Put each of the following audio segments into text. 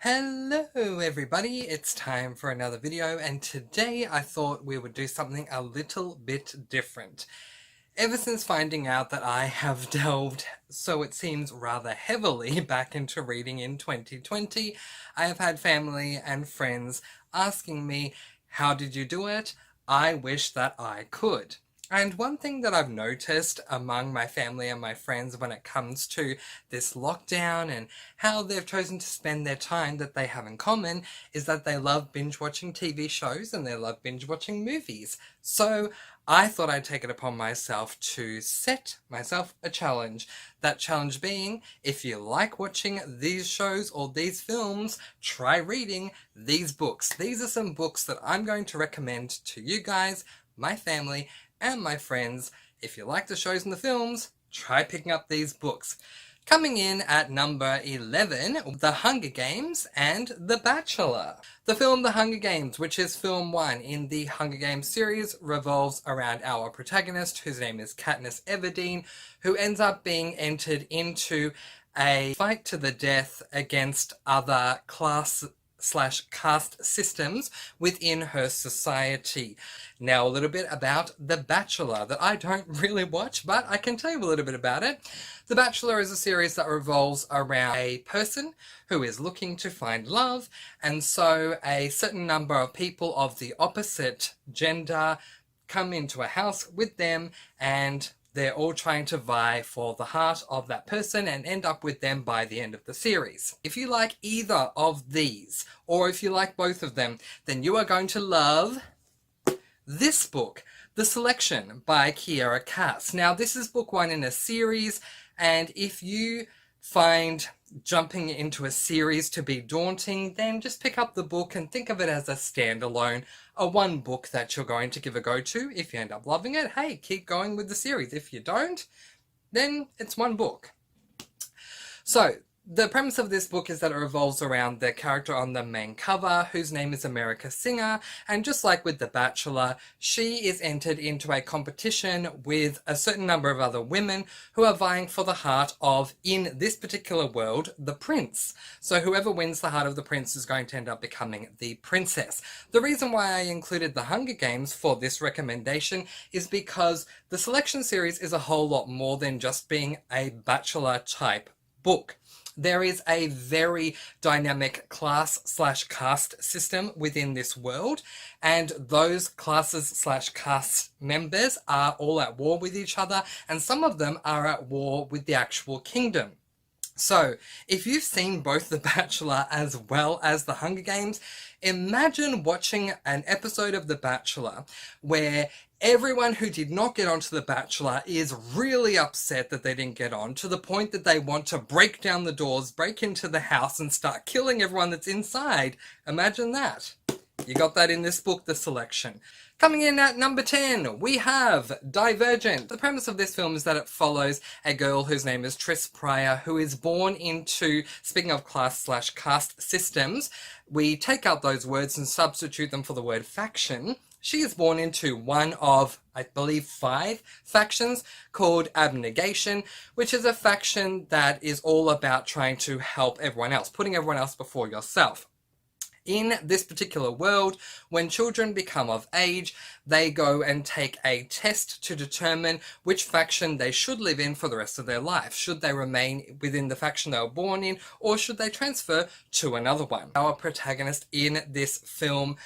Hello everybody, it's time for another video, and today I thought we would do something a little bit different. Ever since finding out that I have delved, so it seems rather heavily, back into reading in 2020, I have had family and friends asking me, how did you do it? I wish that I could. And one thing that I've noticed among my family and my friends when it comes to this lockdown and how they've chosen to spend their time that they have in common is that they love binge watching TV shows and they love binge watching movies. So I thought I'd take it upon myself to set myself a challenge. That challenge being, if you like watching these shows or these films, try reading these books. These are some books that I'm going to recommend to you guys, my family, and my friends. If you like the shows and the films, try picking up these books. Coming in at number 11, The Hunger Games and The Bachelor. The film The Hunger Games, which is film 1 in the Hunger Games series, revolves around our protagonist, whose name is Katniss Everdeen, who ends up being entered into a fight to the death against other class/caste systems within her society. Now a little bit about The Bachelor that I don't really watch, but I can tell you a little bit about it. The Bachelor is a series that revolves around a person who is looking to find love, and so a certain number of people of the opposite gender come into a house with them, and they're all trying to vie for the heart of that person and end up with them by the end of the series. If you like either of these, or if you like both of them, then you are going to love this book, The Selection by Kiera Cass. Now, this is book 1 in a series, and if you find jumping into a series to be daunting, then just pick up the book and think of it as a standalone, a one book that you're going to give a go to. If you end up loving it, hey, keep going with the series. If you don't, then it's one book. So, the premise of this book is that it revolves around the character on the main cover, whose name is America Singer, and just like with The Bachelor, she is entered into a competition with a certain number of other women who are vying for the heart of, in this particular world, the prince. So whoever wins the heart of the prince is going to end up becoming the princess. The reason why I included The Hunger Games for this recommendation is because the Selection series is a whole lot more than just being a Bachelor type book. There is a very dynamic class/caste system within this world, and those classes/caste members are all at war with each other, and some of them are at war with the actual kingdom. So, if you've seen both The Bachelor as well as The Hunger Games, imagine watching an episode of The Bachelor where everyone who did not get onto The Bachelor is really upset that they didn't get on, to the point that they want to break down the doors, break into the house, and start killing everyone that's inside. Imagine that. You got that in this book, The Selection. Coming in at number 10, we have Divergent. The premise of this film is that it follows a girl whose name is Tris Pryor, who is born into, speaking of class/caste systems, we take out those words and substitute them for the word faction. She is born into one of, I believe, 5 factions called Abnegation, which is a faction that is all about trying to help everyone else, putting everyone else before yourself. In this particular world, when children become of age, they go and take a test to determine which faction they should live in for the rest of their life. Should they remain within the faction they were born in, or should they transfer to another one? Our protagonist in this film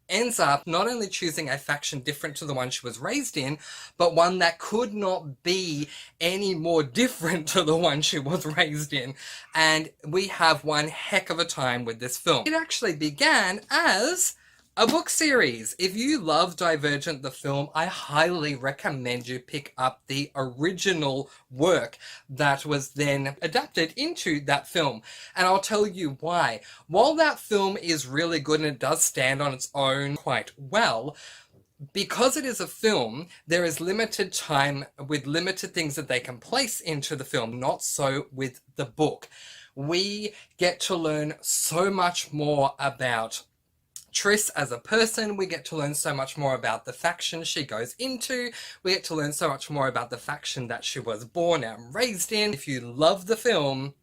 ends up not only choosing a faction different to the one she was raised in, but one that could not be any more different to the one she was raised in. And we have one heck of a time with this film. It actually began as a book series. If you love Divergent, the film, I highly recommend you pick up the original work that was then adapted into that film. And I'll tell you why. While that film is really good and it does stand on its own quite well, because it is a film, there is limited time with limited things that they can place into the film, not so with the book. We get to learn so much more about Tris as a person. We get to learn so much more about the faction she goes into. We get to learn so much more about the faction that she was born and raised in. If you love the film,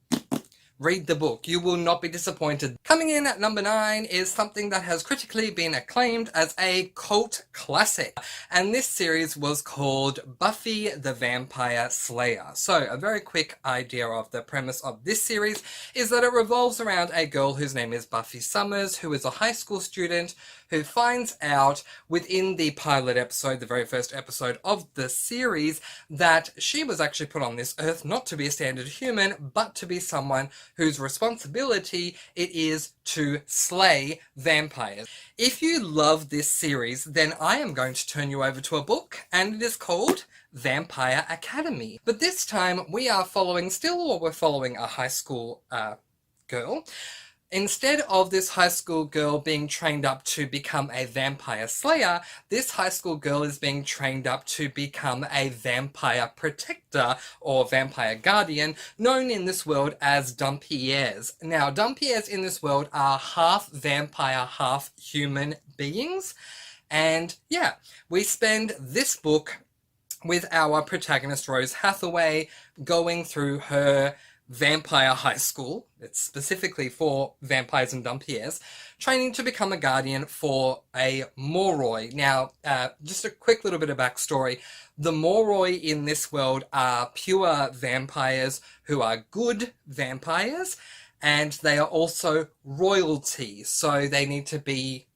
Read the book. You will not be disappointed. Coming in at number 9 is something that has critically been acclaimed as a cult classic. And this series was called Buffy the Vampire Slayer. So a very quick idea of the premise of this series is that it revolves around a girl whose name is Buffy Summers, who is a high school student who finds out within the pilot episode, the very first episode of the series, that she was actually put on this earth not to be a standard human, but to be someone whose responsibility it is to slay vampires. If you love this series, then I am going to turn you over to a book, and it is called Vampire Academy. But this time we are following a high school girl. Instead of this high school girl being trained up to become a vampire slayer, this high school girl is being trained up to become a vampire protector or vampire guardian, known in this world as dumpiers. Now, dumpiers in this world are half vampire, half human beings. And yeah, we spend this book with our protagonist Rose Hathaway going through her vampire high school. It's specifically for vampires and dumpiers, training to become a guardian for a Moroi. Now, just a quick little bit of backstory. The Moroi in this world are pure vampires who are good vampires, and they are also royalty, so they need to be,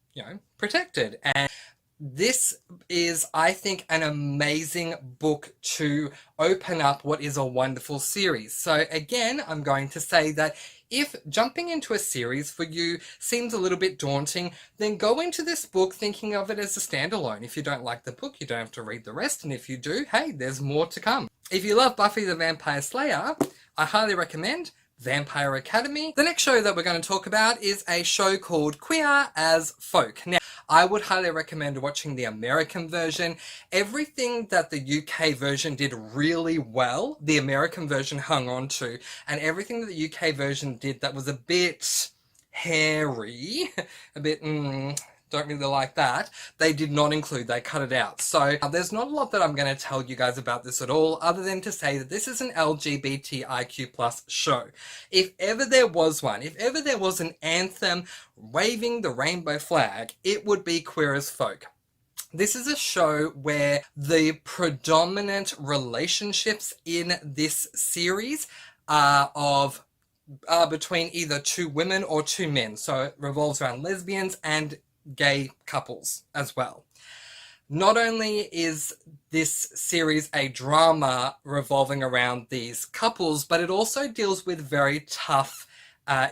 protected. And this is, I think, an amazing book to open up what is a wonderful series. So again, I'm going to say that if jumping into a series for you seems a little bit daunting, then go into this book thinking of it as a standalone. If you don't like the book, you don't have to read the rest. And if you do, hey, there's more to come. If you love Buffy the Vampire Slayer, I highly recommend Vampire Academy. The next show that we're going to talk about is a show called Queer as Folk. Now, I would highly recommend watching the American version. Everything that the UK version did really well, the American version hung on to, and everything that the UK version did that was a bit hairy, a bit, don't really like that, they did not include, they cut it out. So there's not a lot that I'm going to tell you guys about this at all, other than to say that this is an LGBTIQ+ show. If ever there was one, if ever there was an anthem waving the rainbow flag, it would be Queer as Folk. This is a show where the predominant relationships in this series are between either two women or two men. So it revolves around lesbians and gay couples as well. Not only is this series a drama revolving around these couples, but it also deals with very tough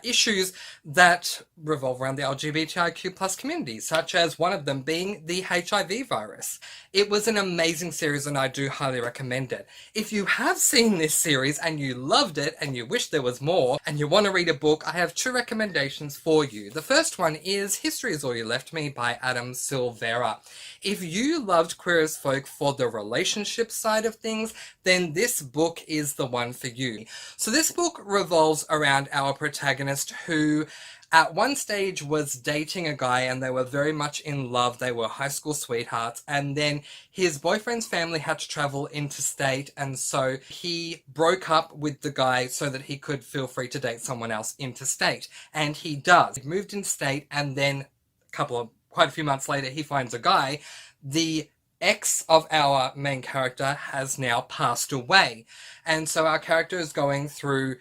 issues that revolve around the LGBTIQ+ community, such as one of them being the HIV virus. It was an amazing series and I do highly recommend it. If you have seen this series and you loved it and you wish there was more and you want to read a book, I have 2 recommendations for you. The first one is History Is All You Left Me by Adam Silvera. If you loved Queer as Folk for the relationship side of things, then this book is the one for you. So this book revolves around our protagonist who at one stage was dating a guy and they were very much in love. They were high school sweethearts, and then his boyfriend's family had to travel interstate, and so he broke up with the guy so that he could feel free to date someone else interstate. And he does. He moved interstate, and then quite a few months later, he finds a guy. The ex of our main character has now passed away. And so our character is going through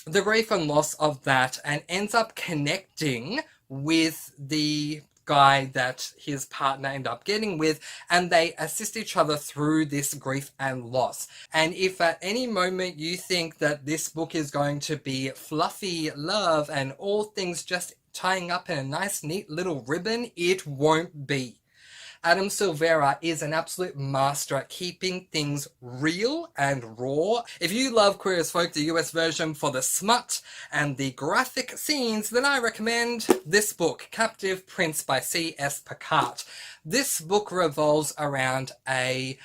the grief and loss of that and ends up connecting with the guy that his partner ended up getting with, and they assist each other through this grief and loss. And if at any moment you think that this book is going to be fluffy love and all things just tying up in a nice neat little ribbon, it won't be. Adam Silvera is an absolute master at keeping things real and raw. If you love Queer as Folk, the US version, for the smut and the graphic scenes, then I recommend this book, Captive Prince by C.S. Picard. This book revolves around a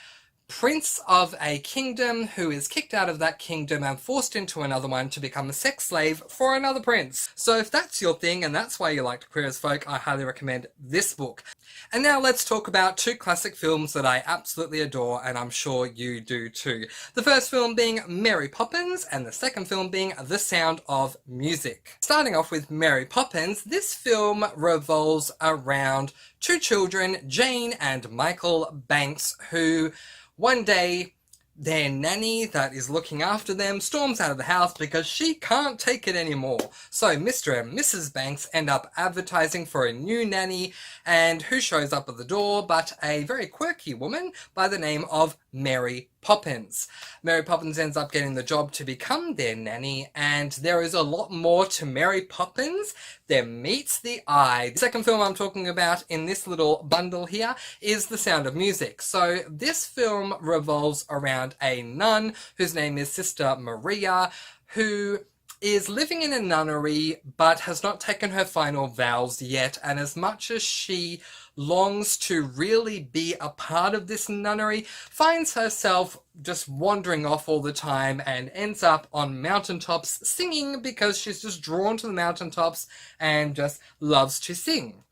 prince of a kingdom who is kicked out of that kingdom and forced into another one to become a sex slave for another prince. So if that's your thing and that's why you like Queer as Folk, I highly recommend this book. And now let's talk about two classic films that I absolutely adore, and I'm sure you do too. The first film being Mary Poppins, and the second film being The Sound of Music. Starting off with Mary Poppins, this film revolves around two children, Jane and Michael Banks, who one day their nanny that is looking after them storms out of the house because she can't take it anymore. So Mr. and Mrs. Banks end up advertising for a new nanny, and who shows up at the door but a very quirky woman by the name of Mary Poppins. Mary Poppins ends up getting the job to become their nanny, and there is a lot more to Mary Poppins than meets the eye. The second film I'm talking about in this little bundle here is The Sound of Music. So this film revolves around a nun whose name is Sister Maria, who is living in a nunnery but has not taken her final vows yet, and as much as she longs to really be a part of this nunnery, finds herself just wandering off all the time and ends up on mountaintops singing because she's just drawn to the mountaintops and just loves to sing.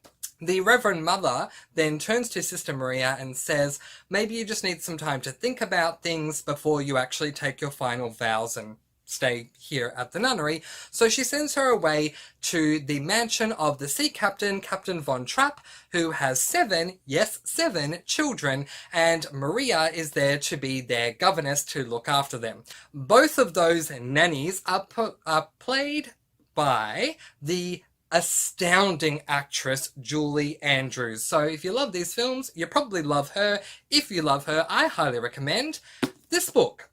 The Reverend Mother then turns to Sister Maria and says, maybe you just need some time to think about things before you actually take your final vows and stay here at the nunnery. So she sends her away to the mansion of the sea captain, Captain Von Trapp, who has 7 children, and Maria is there to be their governess to look after them. Both of those nannies are played by the astounding actress Julie Andrews. So if you love these films, you probably love her. If you love her, I highly recommend this book,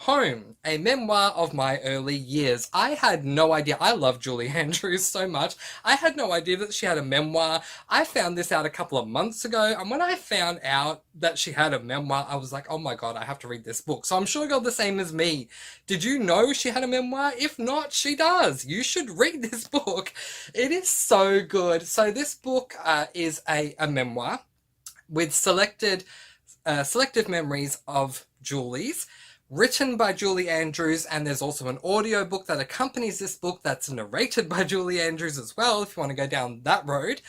Home, a memoir of my early years. I had no idea. I love Julie Andrews so much. I had no idea that she had a memoir. I found this out a couple of months ago, and when I found out that she had a memoir, I was like, oh my god, I have to read this book. So I'm sure you're the same as me. Did you know she had a memoir? If not, she does. You should read this book. It is so good. So this book is a memoir with selective memories of Julie's, written by Julie Andrews, and there's also an audiobook that accompanies this book that's narrated by Julie Andrews as well, if you want to go down that road.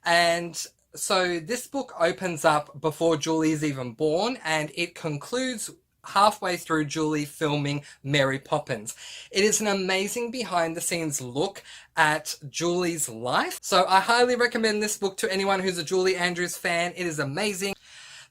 And so this book opens up before Julie is even born, and it concludes halfway through Julie filming Mary Poppins. It is an amazing behind-the-scenes look at Julie's life. So I highly recommend this book to anyone who's a Julie Andrews fan. It is amazing.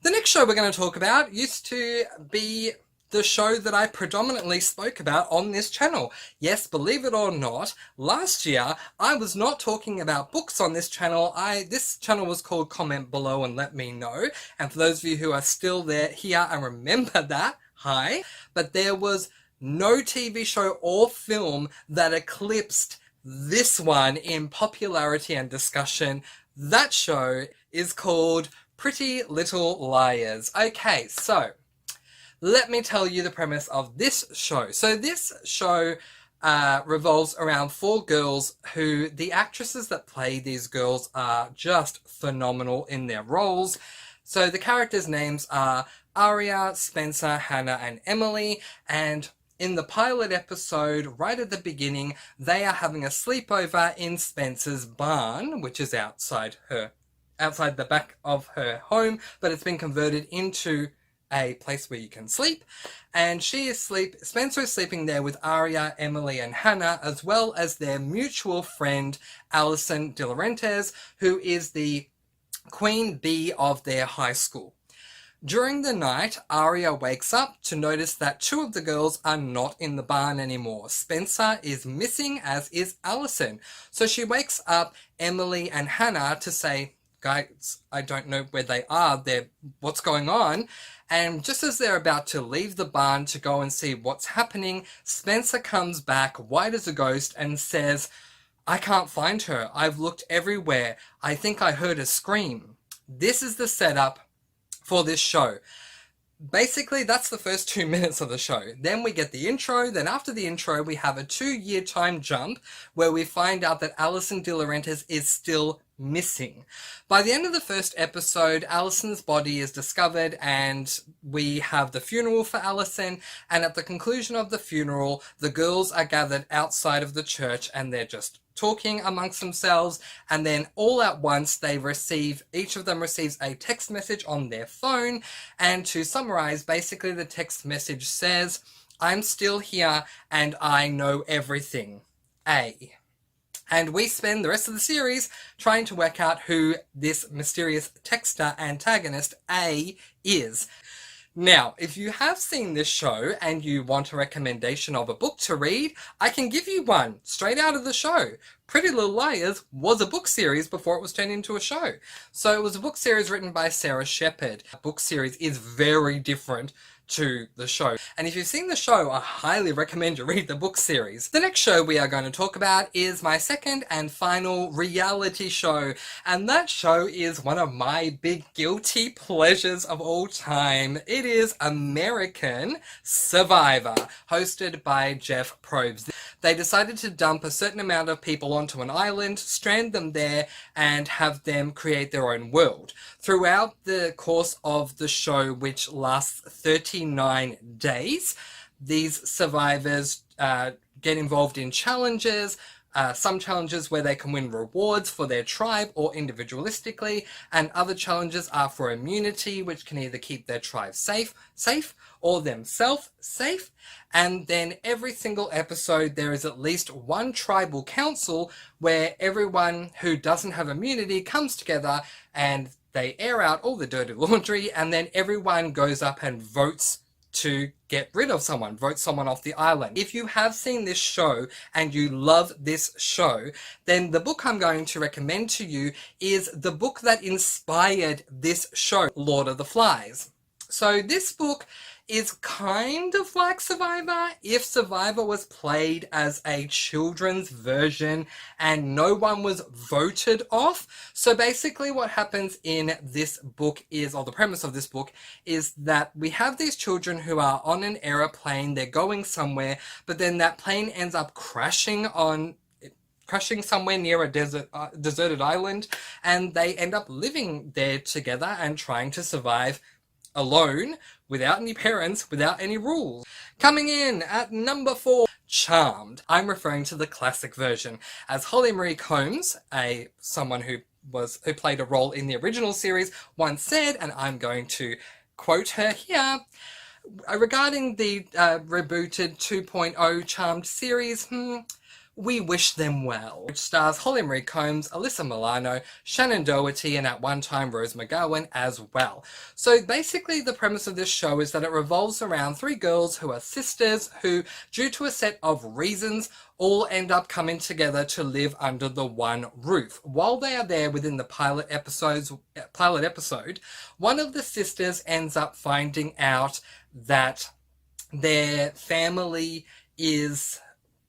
The next show we're going to talk about used to be the show that I predominantly spoke about on this channel. Yes, believe it or not, last year I was not talking about books on this channel. This channel was called Comment Below and Let Me Know. And for those of you who are still here and remember that, hi. But there was no TV show or film that eclipsed this one in popularity and discussion. That show is called Pretty Little Liars. Okay, so let me tell you the premise of this show. So this show revolves around 4 girls who, the actresses that play these girls are just phenomenal in their roles. So the characters' names are Aria, Spencer, Hannah, and Emily, and in the pilot episode, right at the beginning, they are having a sleepover in Spencer's barn, which is outside the back of her home, but it's been converted into a place where you can sleep, and Spencer is sleeping there with Aria, Emily, and Hannah, as well as their mutual friend Alison De Laurentiis, who is the queen bee of their high school. During the night, Aria wakes up to notice that 2 of the girls are not in the barn anymore. Spencer is missing, as is Alison. So she wakes up Emily and Hannah to say, guys, I don't know where they are. What's going on? And just as they're about to leave the barn to go and see what's happening, Spencer comes back white as a ghost and says, I can't find her. I've looked everywhere. I think I heard a scream. This is the setup for this show. Basically, that's the first 2 minutes of the show. Then we get the intro. Then after the intro, we have a 2-year time jump where we find out that Alison De Laurentiis is still missing. By the end of the first episode, Allison's body is discovered and we have the funeral for Allison, and at the conclusion of the funeral, the girls are gathered outside of the church and they're just talking amongst themselves, and then all at once each of them receives a text message on their phone, and to summarize, basically the text message says, "I'm still here and I know everything. A." And we spend the rest of the series trying to work out who this mysterious texter antagonist A is. Now, if you have seen this show and you want a recommendation of a book to read, I can give you one straight out of the show. Pretty Little Liars was a book series before it was turned into a show. So it was a book series written by Sarah Shepard. The book series is very different to the show. And if you've seen the show, I highly recommend you read the book series. The next show we are going to talk about is my second and final reality show. And that show is one of my big guilty pleasures of all time. It is American Survivor, hosted by Jeff Probst. They decided to dump a certain amount of people onto an island, strand them there, and have them create their own world. Throughout the course of the show, which lasts 39 days, these survivors get involved in challenges, some challenges where they can win rewards for their tribe or individualistically, and other challenges are for immunity, which can either keep their tribe safe, or themselves safe. And then every single episode there is at least one tribal council where everyone who doesn't have immunity comes together and they air out all the dirty laundry, and then everyone goes up and votes to get rid of someone, vote someone off the island. If you have seen this show and you love this show, then the book I'm going to recommend to you is the book that inspired this show, Lord of the Flies. So this book is kind of like Survivor if Survivor was played as a children's version and no one was voted off. So basically what happens in this book is, or the premise of this book, is that we have these children who are on an aeroplane, they're going somewhere, but then that plane ends up crashing somewhere near a deserted island, and they end up living there together and trying to survive alone, without any parents, without any rules. Coming in at number 4, Charmed. I'm referring to the classic version. As Holly Marie Combs, someone who played a role in the original series, once said, and I'm going to quote her here, regarding the rebooted 2.0 Charmed series, we wish them well. Which stars Holly Marie Combs, Alyssa Milano, Shannon Doherty, and at one time Rose McGowan as well. So basically the premise of this show is that it revolves around 3 girls who are sisters who, due to a set of reasons, all end up coming together to live under the one roof. While they are there within the pilot episode, one of the sisters ends up finding out that their family is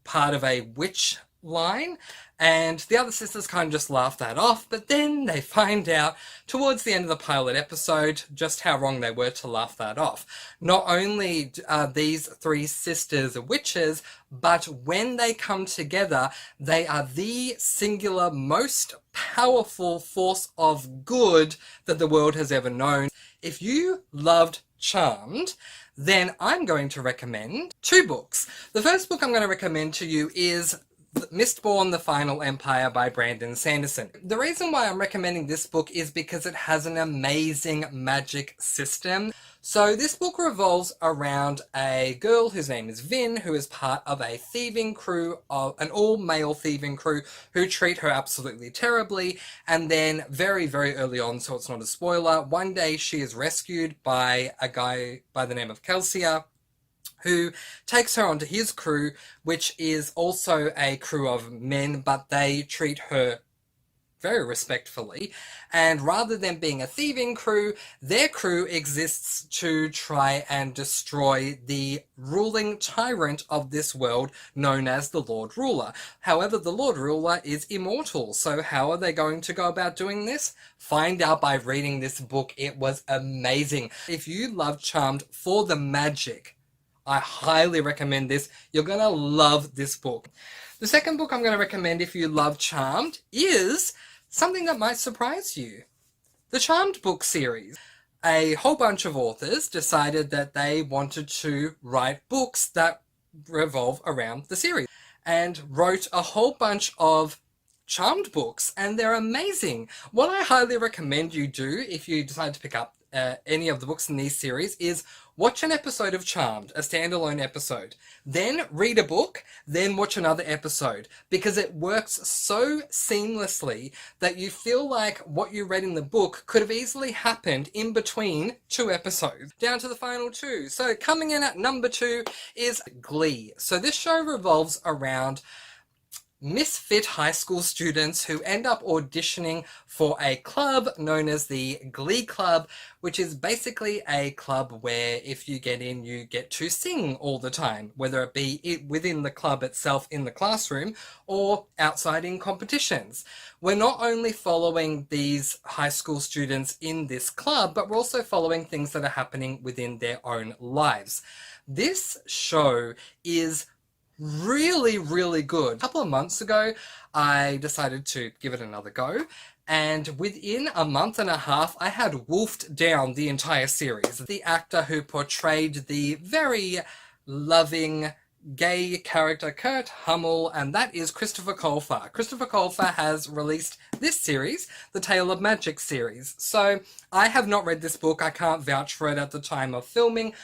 part of a witch line, and the other sisters kind of just laugh that off, but then they find out towards the end of the pilot episode just how wrong they were to laugh that off. Not only are these 3 sisters witches, but when they come together, they are the singular most powerful force of good that the world has ever known. If you loved Charmed, then I'm going to recommend 2 books. The first book I'm going to recommend to you is Mistborn, The Final Empire by Brandon Sanderson. The reason why I'm recommending this book is because it has an amazing magic system. So this book revolves around a girl whose name is Vin, who is part of a thieving crew, of an all-male thieving crew who treat her absolutely terribly. And then very, very early on, so it's not a spoiler, one day she is rescued by a guy by the name of Kelsier, who takes her onto his crew, which is also a crew of men, but they treat her very respectfully. And rather than being a thieving crew, their crew exists to try and destroy the ruling tyrant of this world known as the Lord Ruler. However, the Lord Ruler is immortal, so how are they going to go about doing this? Find out by reading this book. It was amazing. If you love Charmed for the magic, I highly recommend this. You're going to love this book. The second book I'm going to recommend if you love Charmed is something that might surprise you. The Charmed book series. A whole bunch of authors decided that they wanted to write books that revolve around the series and wrote a whole bunch of Charmed books, and they're amazing. What I highly recommend you do if you decide to pick up any of the books in these series is watch an episode of Charmed, a standalone episode, then read a book, then watch another episode, because it works so seamlessly that you feel like what you read in the book could have easily happened in between two episodes. Down to the final two. So coming in at number 2 is Glee. So this show revolves around misfit high school students who end up auditioning for a club known as the Glee Club, which is basically a club where if you get in, you get to sing all the time, whether it be within the club itself in the classroom or outside in competitions. We're not only following these high school students in this club, but we're also following things that are happening within their own lives. This show is really good. A couple of months ago, I decided to give it another go, and within a month and a half, I had wolfed down the entire series. The actor who portrayed the very loving gay character Kurt Hummel, and that is Christopher Colfer. Christopher Colfer has released this series, the Tale of Magic series. So I have not read this book. I can't vouch for it at the time of filming,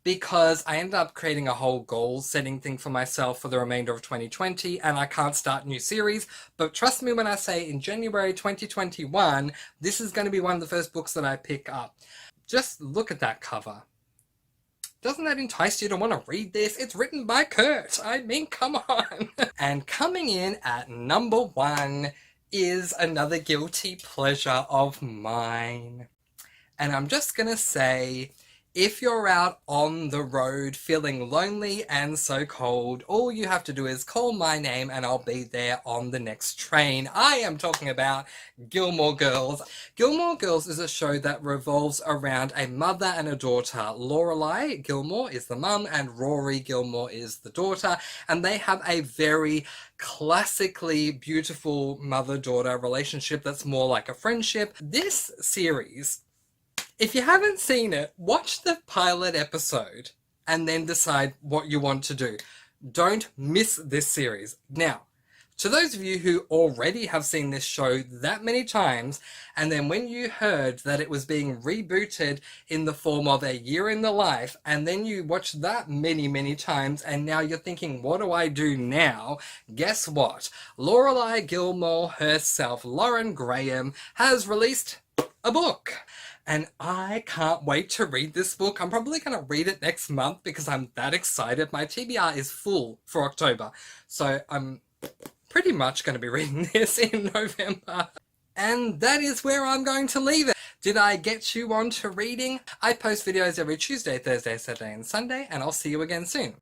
because I ended up creating a whole goal-setting thing for myself for the remainder of 2020, and I can't start new series. But trust me when I say in January 2021, this is going to be one of the first books that I pick up. Just look at that cover. Doesn't that entice you to want to read this? It's written by Kurt. I mean, come on. And coming in at number 1 is another guilty pleasure of mine. And I'm just going to say, if you're out on the road feeling lonely and so cold, all you have to do is call my name and I'll be there on the next train. I am talking about Gilmore Girls. Gilmore Girls is a show that revolves around a mother and a daughter. Lorelai Gilmore is the mum and Rory Gilmore is the daughter, and they have a very classically beautiful mother-daughter relationship that's more like a friendship. This series, if you haven't seen it, watch the pilot episode and then decide what you want to do. Don't miss this series. Now, to those of you who already have seen this show that many times, and then when you heard that it was being rebooted in the form of A Year in the Life, and then you watched that many times, and now you're thinking, what do I do now? Guess what? Lorelai Gilmore herself, Lauren Graham, has released a book. And I can't wait to read this book. I'm probably going to read it next month because I'm that excited. My TBR is full for October. So I'm pretty much going to be reading this in November. And that is where I'm going to leave it. Did I get you on to reading? I post videos every Tuesday, Thursday, Saturday and Sunday, and I'll see you again soon.